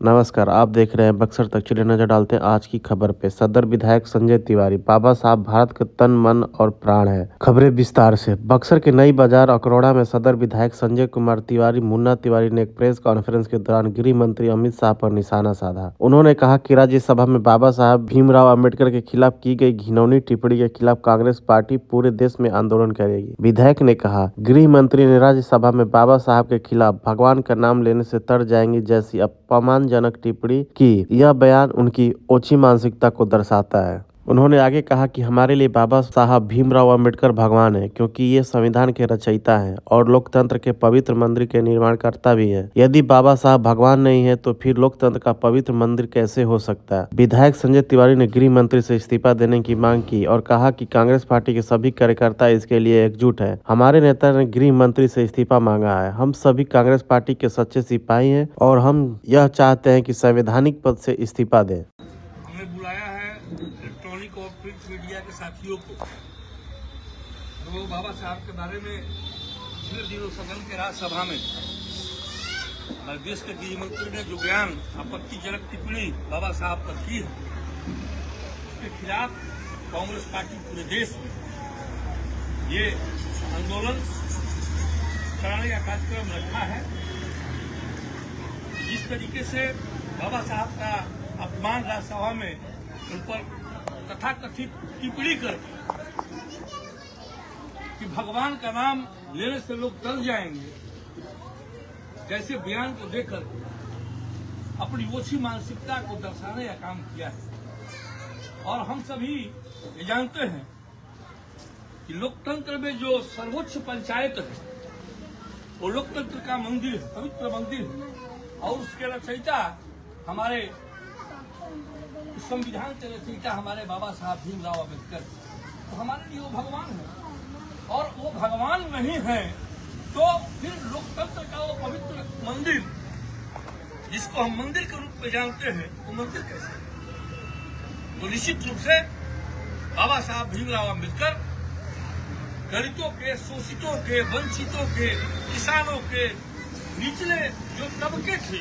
नमस्कार, आप देख रहे हैं बक्सर तक। चलिए नजर डालते हैं आज की खबर पे। सदर विधायक संजय तिवारी, बाबा साहब भारत के तन मन और प्राण है। खबरें विस्तार से। बक्सर के नई बाजार अकरोड़ा में सदर विधायक संजय कुमार तिवारी मुन्ना तिवारी ने एक प्रेस कॉन्फ्रेंस के दौरान गृह मंत्री अमित शाह पर निशाना साधा। उन्होंने कहा कि राज्यसभा में बाबा साहब भीमराव अम्बेडकर के खिलाफ की गई घिनौनी टिप्पणी के खिलाफ कांग्रेस पार्टी पूरे देश में आंदोलन करेगी। विधायक ने कहा, गृह मंत्री ने राज्यसभा में बाबा साहब के खिलाफ भगवान का नाम लेने से तर जाएंगी जैसी अपमानजनक टिप्पणी की। यह बयान उनकी ओछी मानसिकता को दर्शाता है। उन्होंने आगे कहा कि हमारे लिए बाबा साहब भीमराव अम्बेडकर भगवान है, क्योंकि ये संविधान के रचयिता हैं और लोकतंत्र के पवित्र मंदिर के निर्माणकर्ता भी है। यदि बाबा साहब भगवान नहीं है तो फिर लोकतंत्र का पवित्र मंदिर कैसे हो सकता है। विधायक संजय तिवारी ने गृह मंत्री से इस्तीफा देने की मांग की और कहा कि कांग्रेस पार्टी के सभी कार्यकर्ता इसके लिए एकजुट है। हमारे नेता ने गृह मंत्री से इस्तीफा मांगा है। हम सभी कांग्रेस पार्टी के सच्चे सिपाही हैं और हम यह चाहते हैं कि संवैधानिक पद से इस्तीफा दें। हमने बुलाया है इलेक्ट्रॉनिक और प्रिंट मीडिया के साथियों को, तो बाबा साहब के बारे में पिछले दिनों सदन के राज्यसभा में देश के गृह मंत्री ने जो बयान आपत्तिजनक टिप्पणी बाबा साहब पर की है, उसके खिलाफ कांग्रेस पार्टी पूरे देश में ये आंदोलन कराने का कार्यक्रम रखा है। जिस तरीके से बाबा साहब का अपमान राज्यसभा में उन पर तथाकथित टिप्पणी करके कि भगवान का नाम लेने से लोग डर जाएंगे, जैसे बयान को देकर अपनी ओछी मानसिकता को दर्शाने का काम किया है। और हम सभी ये जानते हैं कि लोकतंत्र में जो सर्वोच्च पंचायत है वो लोकतंत्र का मंदिर है, पवित्र मंदिर है, और उसके रचयिता हमारे संविधान के रचयिता हमारे बाबा साहब भीमराव अम्बेडकर। तो हमारे लिए वो भगवान है, और वो भगवान नहीं है तो फिर लोकतंत्र का वो पवित्र मंदिर जिसको हम मंदिर के रूप में जानते हैं वो मंदिर कैसे? तो निश्चित रूप से बाबा साहब भीमराव अम्बेडकर दलितों के, शोषितों के, वंचितों के, किसानों के, निचले जो तबके थे,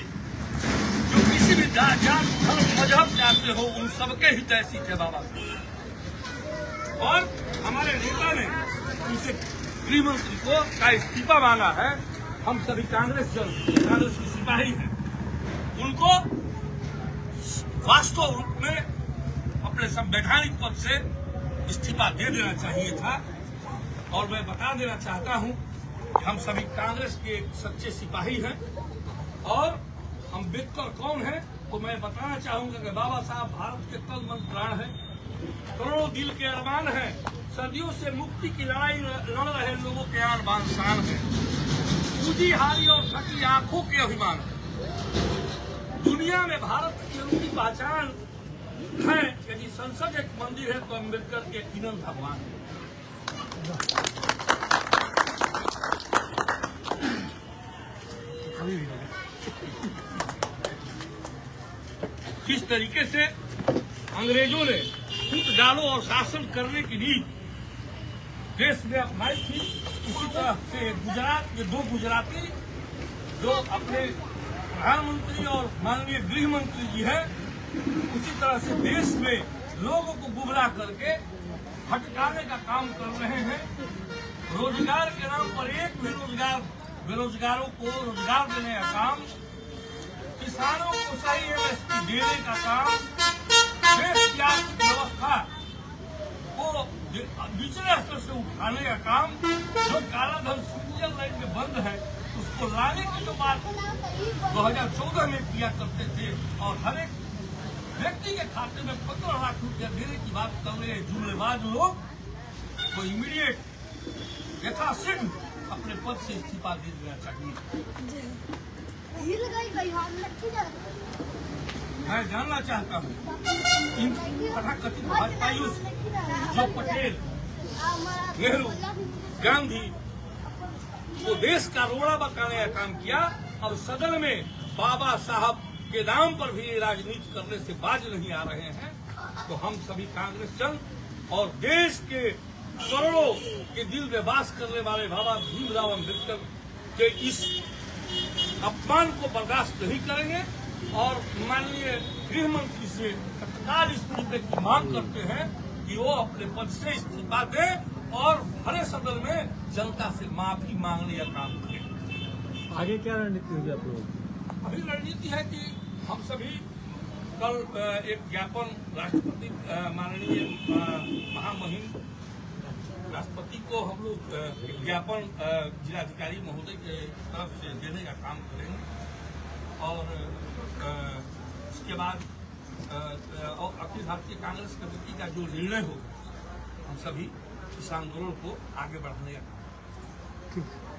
जो किसी भी जात, धर्म, मजहब से आते हो, उन सबके हितैषी थे बाबा साहब। और हमारे नेता ने उनसे गृह मंत्री को का इस्तीफा मांगा है। हम सभी कांग्रेस के सिपाही हैं, उनको वास्तव रूप में अपने संवैधानिक पद से इस्तीफा दे देना चाहिए था। और मैं बता देना चाहता हूं कि हम सभी कांग्रेस के सच्चे सिपाही हैं। और अम्बेडकर कौन है तो मैं बताना चाहूंगा कि बाबा साहब भारत के तन मन प्राण है, करोड़ों दिल के अरमान है, सदियों से मुक्ति की लड़ाई लड़ रहे लोगों के आन शान है, पूजी हारी और थकी आंखों के अभिमान है। दुनिया में भारत की उनकी पहचान है। यदि संसद एक मंदिर है तो अम्बेडकर के यकीनन भगवान है। किस तरीके से अंग्रेजों ने फूट डालो और शासन करने की नीति देश में अपनाई थी, उसी तरह से गुजरात के दो गुजराती जो अपने प्रधानमंत्री और माननीय गृह मंत्री जी हैं, उसी तरह से देश में लोगों को गुमराह करके भटकाने का काम कर रहे हैं। रोजगार के नाम पर एक बेरोजगारों को रोजगार देने का काम, किसानों को सही एमएसपी देने का काम, देश की आर्थिक व्यवस्था को निचले स्तर से उठाने का काम, जो काला धन स्विट्जरलैंड में बंद है उसको लाने की जो बात 2014 में किया करते थे, और हर एक व्यक्ति के खाते में 15 लाख रुपया देने की बात कर रहे हैं जुमलेबाज लोग, तो इमीडिएट यथाशीघ्र अपने पद से इस्तीफा दे देना चाहिए। मैं जानना चाहता हूँ इन तथाकथित भाजपाइयों से जो पटेल, नेहरू, गांधी को देश का रोड़ा बकाने का काम किया, अब सदन में बाबा साहब के नाम पर भी राजनीति करने से बाज नहीं आ रहे हैं। तो हम सभी कांग्रेस जन और देश के करोड़ों के दिल में वास करने वाले बाबा भीमराव अम्बेडकर के इस अपमान को बर्दाश्त नहीं करेंगे और माननीय गृह मंत्री से तत्काल इस मुद्दे की मांग करते हैं कि वो अपने पद से इस्तीफा दें और भरे सदन में जनता से माफी मांगने का काम करें। आगे क्या रणनीति होगी आप लोगों? अभी रणनीति है कि हम सभी कल एक ज्ञापन राष्ट्रपति माननीय महामहिम राष्ट्रपति को हम लोग ज्ञापन जिलाधिकारी महोदय के तरफ से देने का काम करेंगे और उसके बाद अखिल भारतीय कांग्रेस कमेटी का जो निर्णय होगा हम सभी इस आंदोलन को आगे बढ़ाने का काम करेंगे।